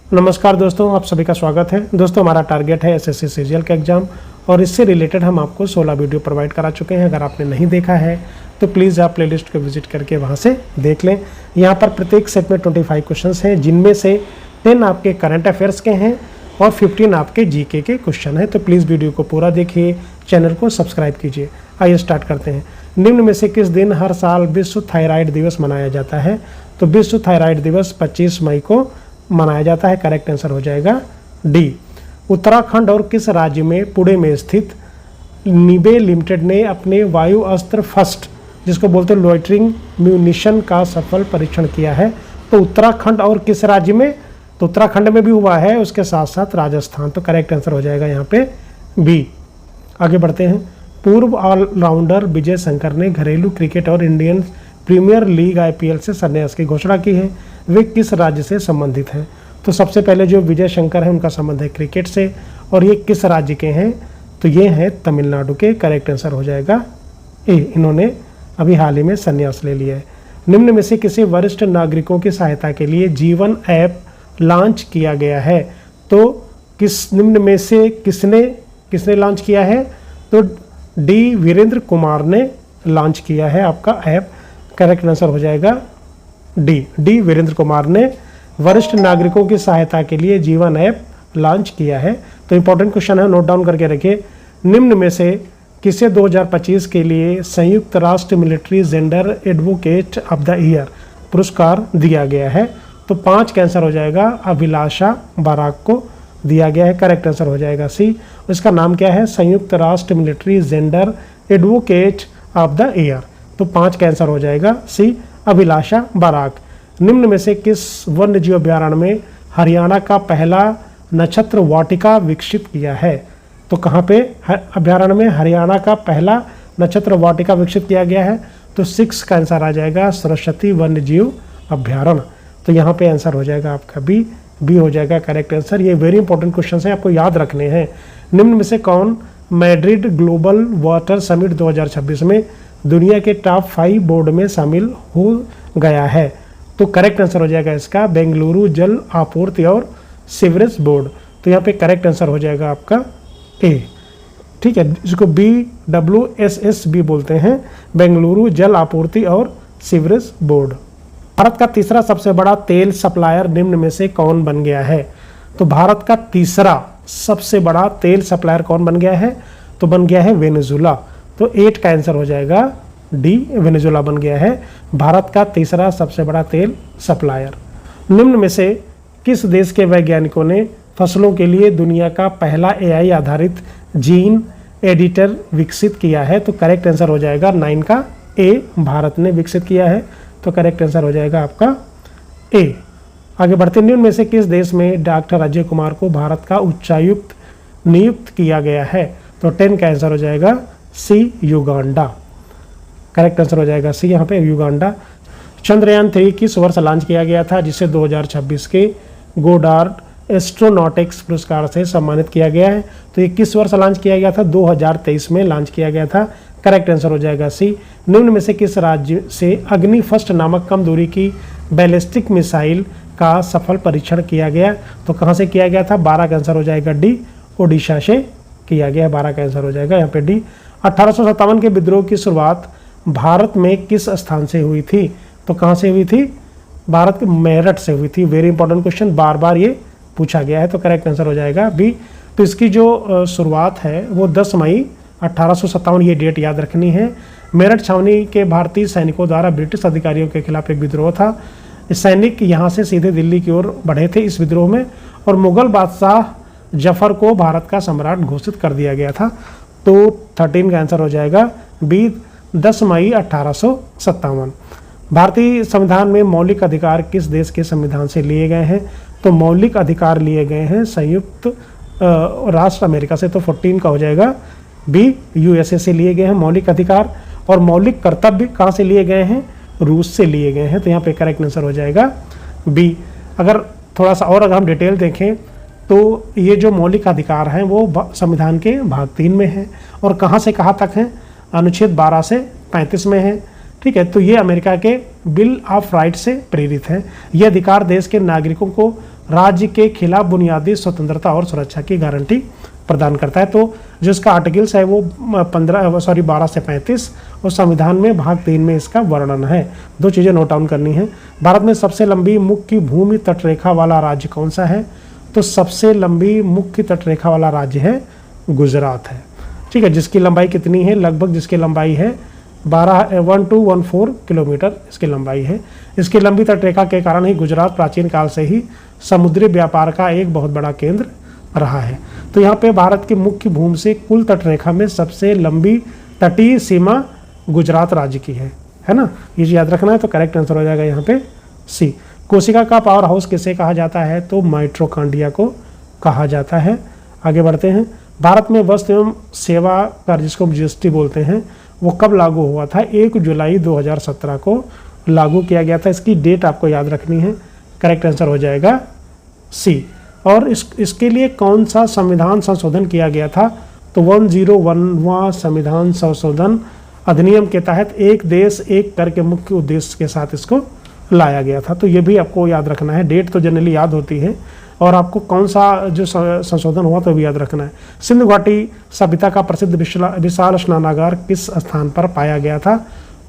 नमस्कार दोस्तों, आप सभी का स्वागत है। दोस्तों, हमारा टारगेट है एसएससी सीजीएल का एग्जाम और इससे रिलेटेड हम आपको 16 वीडियो प्रोवाइड करा चुके हैं। अगर आपने नहीं देखा है तो प्लीज़ आप प्लेलिस्ट को विजिट करके वहां से देख लें। यहाँ पर प्रत्येक सेट में 25 क्वेश्चंस हैं, जिनमें से 10 आपके करंट अफेयर्स के हैं और 15 आपके जीके के क्वेश्चन हैं। तो प्लीज़ वीडियो को पूरा देखिए, चैनल को सब्सक्राइब कीजिए। आइए स्टार्ट करते हैं। निम्न में से किस दिन हर साल विश्व थायराइड दिवस मनाया जाता है? तो विश्व थायराइड दिवस 25 मई को मनाया जाता है। करेक्ट आंसर हो जाएगा डी। उत्तराखंड और किस राज्य में पुणे में स्थित निबे लिमिटेड ने अपने वायु अस्त्र फर्स्ट, जिसको बोलते हैं लोइटरिंग म्यूनिशन का सफल परीक्षण किया है? तो उत्तराखंड और किस राज्य में? तो उत्तराखंड में भी हुआ है, उसके साथ साथ राजस्थान। तो करेक्ट आंसर हो जाएगा यहाँ पे बी। आगे बढ़ते हैं। पूर्व ऑलराउंडर विजय शंकर ने घरेलू क्रिकेट और इंडियन प्रीमियर लीग आईपीएल से संन्यास की घोषणा की है। वे किस राज्य से संबंधित हैं? तो सबसे पहले जो विजय शंकर है उनका संबंध है क्रिकेट से, और ये किस राज्य के हैं? तो ये हैं तमिलनाडु के। करेक्ट आंसर हो जाएगा ए। इन्होंने अभी हाल ही में संन्यास ले लिया है। निम्न में से किसी वरिष्ठ नागरिकों की सहायता के लिए जीवन ऐप लॉन्च किया गया है? तो किस निम्न में से किसने लॉन्च किया है? तो डी वीरेंद्र कुमार ने लॉन्च किया है आपका ऐप। करेक्ट आंसर हो जाएगा डी वीरेंद्र कुमार ने वरिष्ठ नागरिकों की सहायता के लिए जीवन ऐप लॉन्च किया है। तो इंपॉर्टेंट क्वेश्चन है, नोट डाउन करके रखिए। निम्न में से किसे 2025 के लिए संयुक्त राष्ट्र military gender advocate of the year पुरस्कार दिया गया है? तो 5 का आंसर हो जाएगा अभिलाषा बाराक को दिया गया है। करेक्ट आंसर हो जाएगा सी। इसका नाम क्या है? संयुक्त राष्ट्र military gender advocate of the year. तो 5 का आंसर हो जाएगा सी, अभिलाषा बाराक। निम्न में से किस वन्य जीव अभ्यारण्य में हरियाणा का पहला नक्षत्र वाटिका विकसित किया है? तो कहाँ पे अभ्यारण्य में हरियाणा का पहला नक्षत्र वाटिका विकसित किया गया है? तो 6 का आंसर आ जाएगा सरस्वती वन्य जीव अभ्यारण्य। तो यहाँ पे आंसर हो जाएगा आपका बी हो जाएगा करेक्ट आंसर। ये वेरी इंपॉर्टेंट क्वेश्चन है, आपको याद रखने हैं। निम्न में से कौन मैड्रिड ग्लोबल वाटर समिट 2026 में दुनिया के टॉप 5 बोर्ड में शामिल हो गया है? तो करेक्ट आंसर हो जाएगा इसका बेंगलुरु जल आपूर्ति और सीवरेज बोर्ड। तो यहाँ पे करेक्ट आंसर हो जाएगा आपका ए। ठीक है, जिसको BWSS भी बोलते हैं, बेंगलुरु जल आपूर्ति और सीवरेज बोर्ड। भारत का तीसरा सबसे बड़ा तेल सप्लायर निम्न में से कौन बन गया है? तो भारत का तीसरा सबसे बड़ा तेल सप्लायर कौन बन गया है? तो बन गया है वेनेजुला। तो 8 का आंसर हो जाएगा डी, वेनेजुला बन गया है भारत का तीसरा सबसे बड़ा तेल सप्लायर। निम्न में से किस देश के वैज्ञानिकों ने फसलों के लिए दुनिया का पहला AI आधारित जीन एडिटर विकसित किया है? तो करेक्ट आंसर हो जाएगा 9 का ए, भारत ने विकसित किया है। तो करेक्ट आंसर हो जाएगा आपका ए। आगे बढ़ते। निम्न में से किस देश में डॉक्टर अजय कुमार को भारत का उच्चायुक्त नियुक्त किया गया है? तो 10 का आंसर हो जाएगा सी, युगांडा। करेक्ट आंसर हो जाएगा सी, यहाँ पे युगांडा। चंद्रयान 3 किस वर्ष लॉन्च किया गया था, जिसे 2026 के गोडार्ड एस्ट्रोनॉटिक्स पुरस्कार से सम्मानित किया गया है? तो ये किस वर्ष लॉन्च किया गया था? 2023 में लॉन्च किया गया था। करेक्ट आंसर हो जाएगा सी। निम्न में से किस राज्य से अग्नि फर्स्ट नामक कम दूरी की बैलिस्टिक मिसाइल का सफल परीक्षण किया गया? तो कहाँ से किया गया था? 12 का आंसर हो जाएगा डी, ओडिशा से किया गया। 12 का आंसर हो जाएगा यहाँ पे डी। 1857 के विद्रोह की शुरुआत भारत में किस स्थान से हुई थी? तो कहाँ से हुई थी? भारत के मेरठ से हुई थी। वेरी इंपॉर्टेंट क्वेश्चन, बार बार ये पूछा गया है। तो करेक्ट आंसर हो जाएगा बी। तो इसकी जो शुरुआत है वो 10 मई 1857, ये डेट याद रखनी है। मेरठ छावनी के भारतीय सैनिकों द्वारा ब्रिटिश अधिकारियों के खिलाफ एक विद्रोह था। सैनिक यहाँ से सीधे दिल्ली की ओर बढ़े थे इस विद्रोह में, और मुगल बादशाह जफर को भारत का सम्राट घोषित कर दिया गया था। तो 13 का आंसर हो जाएगा बी, 10 मई 1857। भारतीय संविधान में मौलिक अधिकार किस देश के संविधान से लिए गए हैं? तो मौलिक अधिकार लिए गए हैं संयुक्त राष्ट्र अमेरिका से। तो 14 का हो जाएगा बी, USA से लिए गए हैं मौलिक अधिकार। और मौलिक कर्तव्य कहाँ से लिए गए हैं? रूस से लिए गए हैं। तो यहाँ पे करेक्ट आंसर हो जाएगा बी। अगर थोड़ा सा और अगर हम डिटेल देखें तो ये जो मौलिक अधिकार हैं वो संविधान के भाग 3 में हैं, और कहाँ से कहाँ तक हैं? अनुच्छेद 12 से 35 में है। ठीक है, तो ये अमेरिका के बिल ऑफ राइट से प्रेरित है। ये अधिकार देश के नागरिकों को राज्य के खिलाफ बुनियादी स्वतंत्रता और सुरक्षा की गारंटी प्रदान करता है। तो जो इसका आर्टिकल्स है वो 12 से 35 और संविधान में भाग 3 में इसका वर्णन है। दो चीज़ें नोट डाउन करनी है। भारत में सबसे लंबी मुख्य भूमि तटरेखा वाला राज्य कौन सा है? तो सबसे लंबी मुख्य तटरेखा वाला राज्य है गुजरात है। ठीक है, जिसकी लंबाई कितनी है? लगभग जिसकी लंबाई है 1214 किलोमीटर इसकी लंबाई है। इसकी लंबी तटरेखा के कारण ही गुजरात प्राचीन काल से ही समुद्री व्यापार का एक बहुत बड़ा केंद्र रहा है। तो यहाँ पे भारत की मुख्य भूमि से कुल तटरेखा में सबसे लंबी तटीय सीमा गुजरात राज्य की है ना? ये याद रखना है। तो करेक्ट आंसर हो जाएगा यहाँ पे सी। कोशिका का पावर हाउस किसे कहा जाता है? तो माइटोकॉन्ड्रिया को कहा जाता है। आगे बढ़ते हैं। भारत में वस्तु एवं सेवा कर जिसको जीएसटी बोलते हैं वो कब लागू हुआ था? 1 जुलाई 2017 को लागू किया गया था। इसकी डेट आपको याद रखनी है। करेक्ट आंसर हो जाएगा सी। और इसके लिए कौन सा संविधान संशोधन किया गया था? तो 101वां संविधान संशोधन अधिनियम के तहत एक देश एक कर के मुख्य उद्देश्य के साथ इसको लाया गया था। तो ये भी आपको याद रखना है। डेट तो जनरली याद होती है और आपको कौन सा जो संशोधन हुआ तो भी याद रखना है। सिंधु घाटी सभ्यता का प्रसिद्ध विशाल स्नानागार किस स्थान पर पाया गया था?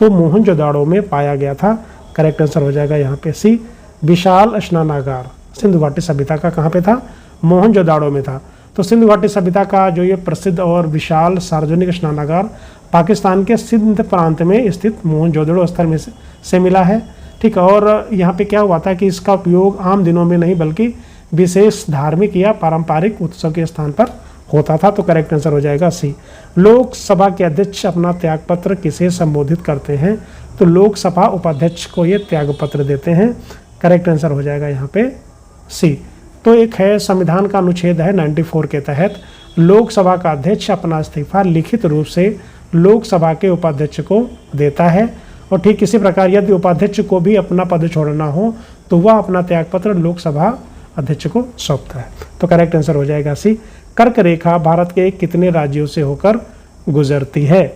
तो मोहनजोदाड़ो में पाया गया था। करेक्ट आंसर हो जाएगा यहाँ पे सी। विशाल स्नानागार सिंधु घाटी सभ्यता का कहाँ पे था? मोहनजोदाड़ो में था। तो सिंधु घाटी सभ्यता का जो ये प्रसिद्ध और विशाल सार्वजनिक स्नानागार पाकिस्तान के सिंध प्रांत में स्थित मोहनजोदड़ो स्थल में से मिला है। ठीक है, और यहाँ पे क्या हुआ था कि इसका उपयोग आम दिनों में नहीं बल्कि विशेष धार्मिक या पारंपरिक उत्सव के स्थान पर होता था। तो करेक्ट आंसर हो जाएगा सी। लोकसभा के अध्यक्ष अपना त्यागपत्र किसे संबोधित करते हैं? तो लोकसभा उपाध्यक्ष को ये त्यागपत्र देते हैं। करेक्ट आंसर हो जाएगा यहाँ पे सी। तो एक है संविधान का अनुच्छेद है 94 के तहत लोकसभा का अध्यक्ष अपना इस्तीफा लिखित रूप से लोकसभा के उपाध्यक्ष को देता है। और ठीक इसी प्रकार यदि उपाध्यक्ष को भी अपना पद छोड़ना हो तो वह अपना त्यागपत्र लोकसभा अध्यक्ष को सौंपता है। तो करेक्ट आंसर हो जाएगा सी। कर्क रेखा भारत के कितने राज्यों से होकर गुजरती है?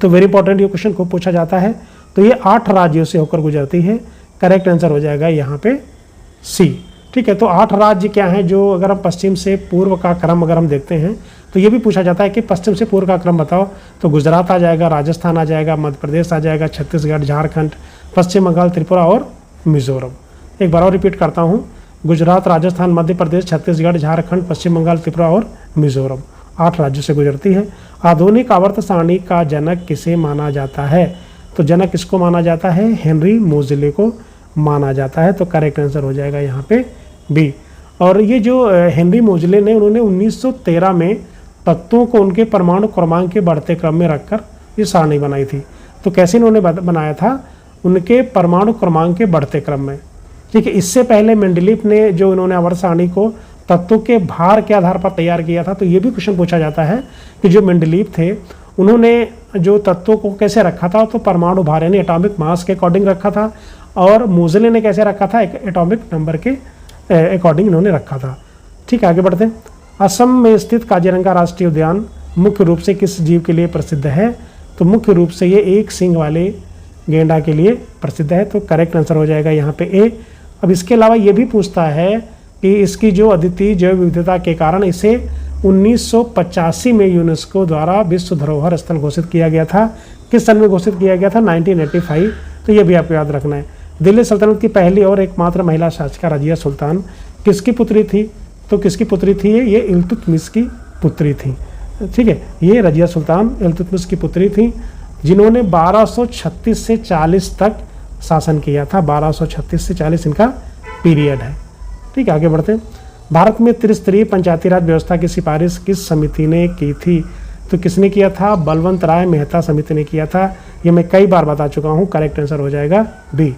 तो वेरी इंपॉर्टेंट ये क्वेश्चन को पूछा जाता है। तो ये 8 राज्यों से होकर गुजरती है। करेक्ट आंसर हो जाएगा यहाँ पे सी। ठीक है, तो 8 राज्य क्या हैं? जो अगर हम पश्चिम से पूर्व का क्रम अगर हम देखते हैं तो ये भी पूछा जाता है कि पश्चिम से पूर्व का क्रम बताओ। तो गुजरात आ जाएगा, राजस्थान आ जाएगा, मध्य प्रदेश आ जाएगा, छत्तीसगढ़, झारखंड, पश्चिम बंगाल, त्रिपुरा और मिजोरम। एक बार और रिपीट करता हूँ। गुजरात, राजस्थान, मध्य प्रदेश, छत्तीसगढ़, झारखंड, पश्चिम बंगाल, त्रिपुरा और मिजोरम 8 राज्यों से गुजरती है। आधुनिक आवर्त सारणी का जनक किसे माना जाता है? तो जनक किसको माना जाता है? हेनरी मोजले को माना जाता है। तो करेक्ट आंसर हो जाएगा यहाँ पे बी। और ये जो हेनरी मोजले ने उन्होंने 1913 में तत्वों को उनके परमाणु क्रमांक के बढ़ते क्रम में रखकर ये सारणी बनाई थी। तो कैसे इन्होंने बनाया था? उनके परमाणु क्रमांक के बढ़ते क्रम में। ठीक है, इससे पहले मेंडलीफ ने जो इन्होंने आवर्त सारणी को तत्वों के भार के आधार पर तैयार किया था। तो ये भी क्वेश्चन पूछा जाता है कि जो मेंडलीफ थे उन्होंने जो तत्वों को कैसे रखा था? तो परमाणु भार यानी एटॉमिक मास के अकॉर्डिंग रखा था। और मोजले ने कैसे रखा था? एटॉमिक नंबर के अकॉर्डिंग इन्होंने रखा था। ठीक है, आगे बढ़ते हैं। असम में स्थित काजीरंगा राष्ट्रीय उद्यान मुख्य रूप से किस जीव के लिए प्रसिद्ध है? तो मुख्य रूप से ये एक सींग वाले गेंडा के लिए प्रसिद्ध है। तो करेक्ट आंसर हो जाएगा यहाँ पे ए। अब इसके अलावा ये भी पूछता है कि इसकी जो अद्वितीय जैव विविधता के कारण इसे 1985 में यूनेस्को द्वारा विश्व धरोहर स्थल घोषित किया गया था। किस सन में घोषित किया गया था? 1985। तो ये भी आपको याद रखना है। दिल्ली सल्तनत की पहली और एकमात्र महिला शासिका रजिया सुल्तान किसकी पुत्री थी? तो किसकी पुत्री थी? ये इल्तुतमिश की पुत्री थी। ठीक है, ये रजिया सुल्तान इल्तुतमिश की पुत्री थी जिन्होंने 1236 से 40 तक शासन किया था। 1236 से 40 इनका पीरियड है। ठीक है, आगे बढ़ते हैं। भारत में त्रिस्तरीय पंचायती राज व्यवस्था की सिफारिश किस समिति ने की थी? तो किसने किया था? बलवंत राय मेहता समिति ने किया था। ये मैं कई बार बता चुका हूँ। करेक्ट आंसर हो जाएगा बी।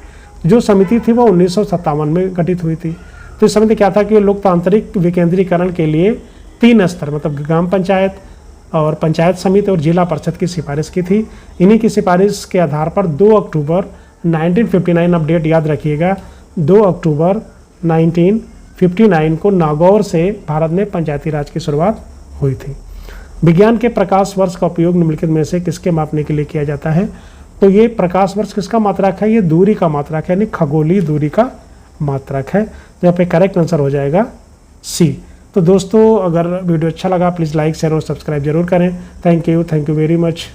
जो समिति थी वो 1957 में गठित हुई थी। तो इस समिति क्या था कि लोकतांत्रिक विकेंद्रीकरण के लिए 3 स्तर मतलब ग्राम पंचायत और पंचायत समिति और जिला परिषद की सिफारिश की थी। इन्हीं की सिफारिश के आधार पर 2 अक्टूबर 1959, अपडेट याद रखिएगा, 2 अक्टूबर 1959 को नागौर से भारत में पंचायती राज की शुरुआत हुई थी। विज्ञान के प्रकाश वर्ष का उपयोग निम्नलिखित में से किसके मापने के लिए किया जाता है? तो ये प्रकाश वर्ष किसका मात्रक है? ये दूरी का मात्रक है, यानी खगोलीय दूरी का मात्रक है। यहाँ पे करेक्ट आंसर हो जाएगा सी। तो दोस्तों अगर वीडियो अच्छा लगा प्लीज़ लाइक शेयर और सब्सक्राइब जरूर करें। Thank you very much.